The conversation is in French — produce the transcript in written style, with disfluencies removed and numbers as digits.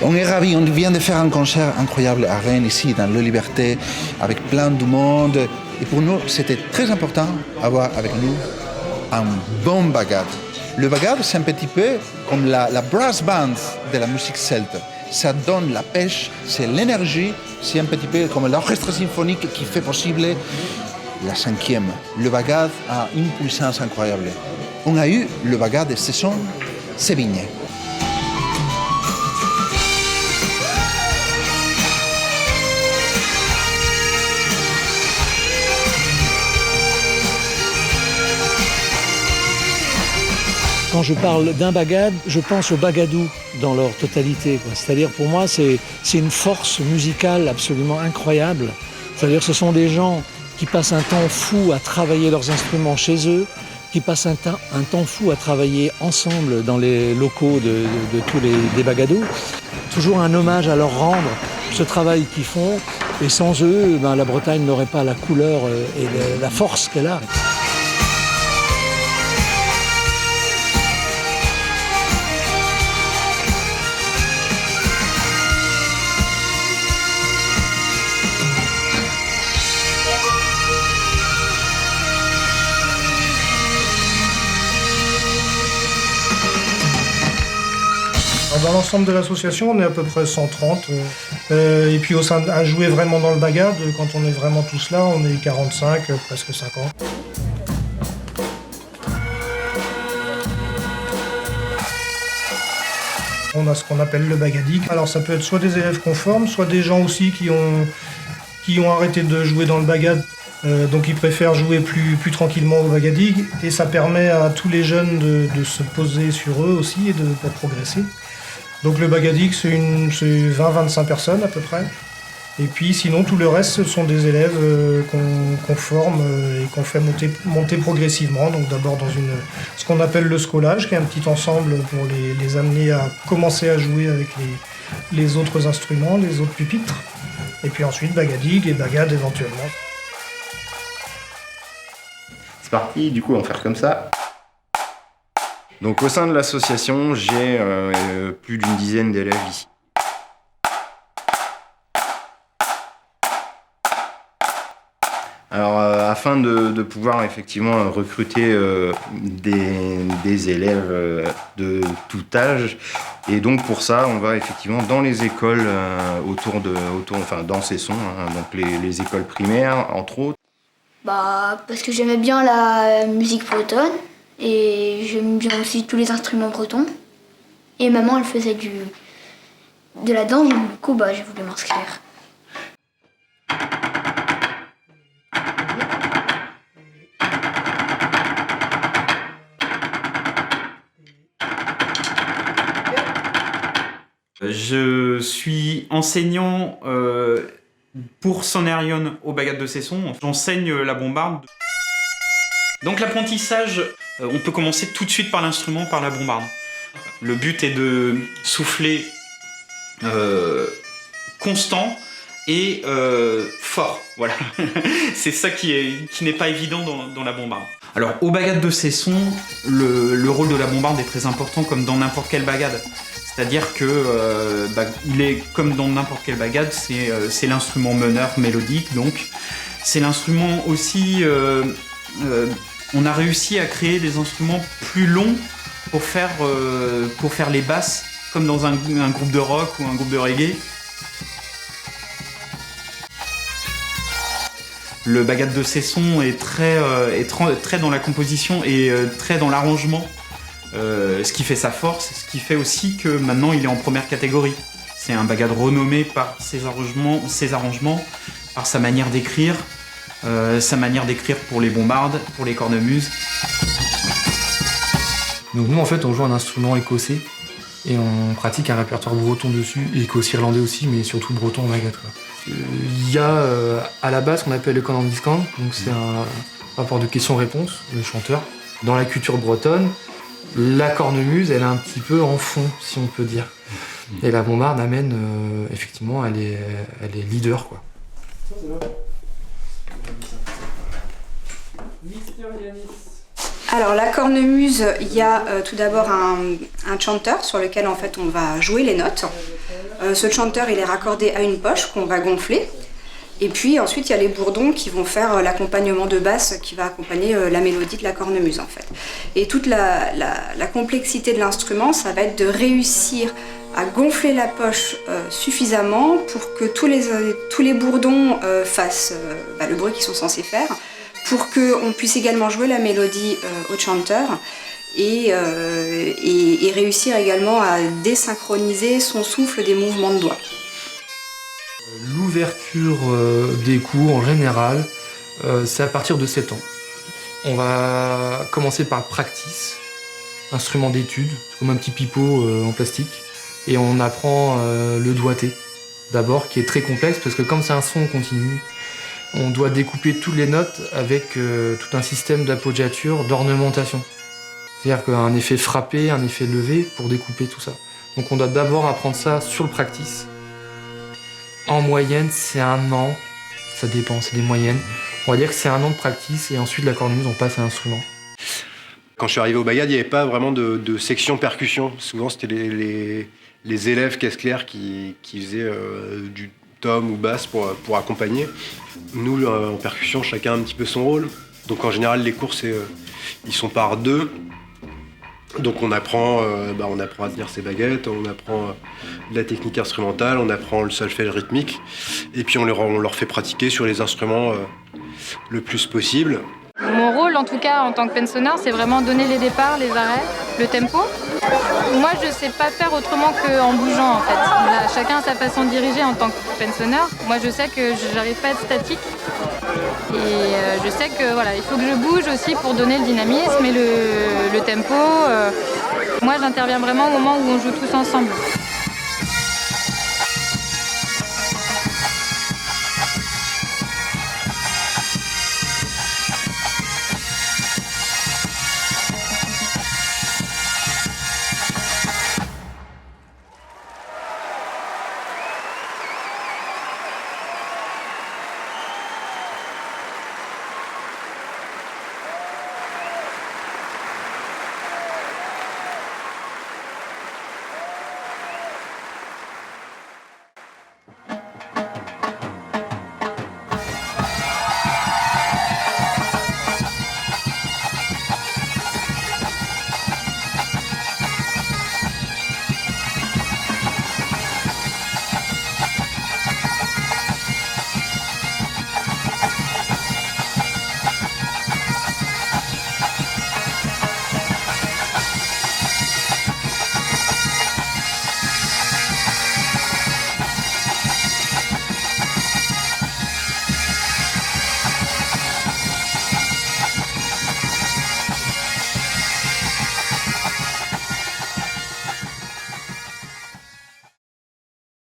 On est ravis, on vient de faire un concert incroyable à Rennes, ici, dans Le Liberté, avec plein de monde. Et pour nous, c'était très important d'avoir avec nous un bon bagad. Le bagad, c'est un petit peu comme la brass band de la musique celte. Ça donne la pêche, c'est l'énergie, c'est un petit peu comme l'orchestre symphonique qui fait possible la cinquième. Le bagad a une puissance incroyable. On a eu le bagad de saison Sévigné. Quand je parle d'un bagad, je pense aux bagadous dans leur totalité. C'est-à-dire pour moi, c'est une force musicale absolument incroyable. C'est-à-dire ce sont des gens qui passent un temps fou à travailler leurs instruments chez eux, qui passent un temps fou à travailler ensemble dans les locaux de tous des bagadous. Toujours un hommage à leur rendre, ce travail qu'ils font. Et sans eux, la Bretagne n'aurait pas la couleur et la force qu'elle a. Dans l'ensemble de l'association, on est à peu près 130. Et puis au sein à jouer vraiment dans le bagad, quand on est vraiment tous là, on est 45, presque 50. On a ce qu'on appelle le bagadique. Alors ça peut être soit des élèves conformes, soit des gens aussi qui ont arrêté de jouer dans le bagad. Donc ils préfèrent jouer plus tranquillement au bagadique. Et ça permet à tous les jeunes de se poser sur eux aussi et de progresser. Donc le bagadique, c'est 20-25 personnes à peu près. Et puis sinon, tout le reste, ce sont des élèves qu'on forme et qu'on fait monter progressivement. Donc d'abord dans ce qu'on appelle le scolage, qui est un petit ensemble pour les amener à commencer à jouer avec les autres instruments, les autres pupitres. Et puis ensuite bagadique et bagad éventuellement. C'est parti, du coup on va faire comme ça. Donc au sein de l'association, j'ai plus d'une dizaine d'élèves ici. Alors afin de pouvoir effectivement recruter des élèves de tout âge, et donc pour ça on va effectivement dans les écoles dans Cesson, donc les écoles primaires entre autres. Parce que j'aimais bien la musique bretonne. Et j'aime bien aussi tous les instruments bretons. Et maman, elle faisait de la danse, donc du coup, j'ai voulu m'inscrire. Je suis enseignant pour Sonerion au bagad de Cesson. J'enseigne la bombarde. Donc l'apprentissage, on peut commencer tout de suite par l'instrument, par la bombarde. Le but est de souffler constant et fort. Voilà. C'est ça qui n'est pas évident dans la bombarde. Alors au bagad de Cesson, le rôle de la bombarde est très important comme dans n'importe quel bagad. C'est-à-dire que il est comme dans n'importe quel bagad, c'est l'instrument meneur mélodique, donc c'est l'instrument aussi. On a réussi à créer des instruments plus longs pour faire les basses, comme dans un groupe de rock ou un groupe de reggae. Le bagad de Cesson est très dans la composition et très dans l'arrangement, ce qui fait sa force, ce qui fait aussi que maintenant il est en première catégorie. C'est un bagad renommé par ses arrangements, par sa manière d'écrire. Pour les bombardes, pour les cornemuses. Donc nous en fait on joue un instrument écossais et on pratique un répertoire breton dessus, et écosse-irlandais aussi, mais surtout breton en bagad. Il y a à la base ce qu'on appelle le Conan Discount, donc c'est un rapport de questions-réponses, le chanteur. Dans la culture bretonne, la cornemuse elle est un petit peu en fond, si on peut dire. Et la bombarde amène, effectivement, elle est leader, quoi. Mister Yanis. Alors la cornemuse, il y a tout d'abord un chanteur sur lequel en fait on va jouer les notes. Ce chanteur il est raccordé à une poche qu'on va gonfler. Et puis ensuite il y a les bourdons qui vont faire l'accompagnement de basse qui va accompagner la mélodie de la cornemuse en fait. Et toute la complexité de l'instrument, ça va être de réussir à gonfler la poche suffisamment pour que tous les bourdons fassent le bruit qu'ils sont censés faire, pour qu'on puisse également jouer la mélodie au chanteur et réussir également à désynchroniser son souffle des mouvements de doigts. L'ouverture des cours en général, c'est à partir de 7 ans. On va commencer par practice, instrument d'étude, comme un petit pipeau en plastique, et on apprend le doigté d'abord, qui est très complexe parce que comme c'est un son continu, on doit découper toutes les notes avec tout un système d'appoggiature, d'ornementation. C'est-à-dire qu'un effet frappé, un effet levé pour découper tout ça. Donc on doit d'abord apprendre ça sur le practice. En moyenne, c'est 1 an. Ça dépend, c'est des moyennes. On va dire que c'est 1 an de practice et ensuite la cornemuse, on passe à l'instrument. Quand je suis arrivé au bagad, il n'y avait pas vraiment de section percussion. Souvent, c'était les élèves caisse claire qui faisaient du tom ou basse pour accompagner. Nous, en percussion, chacun a un petit peu son rôle. Donc en général, les cours, ils sont par 2. Donc on apprend à tenir ses baguettes, on apprend de la technique instrumentale, on apprend le solfège rythmique. Et puis on leur fait pratiquer sur les instruments le plus possible. Mon rôle, en tout cas, en tant que pensionneur, c'est vraiment donner les départs, les arrêts, le tempo. Moi, je ne sais pas faire autrement qu'en bougeant, en fait. Là, chacun a sa façon de diriger en tant que pensionneur. Moi, je sais que je n'arrive pas à être statique. Et je sais que voilà, il faut que je bouge aussi pour donner le dynamisme et le tempo. Moi, j'interviens vraiment au moment où on joue tous ensemble.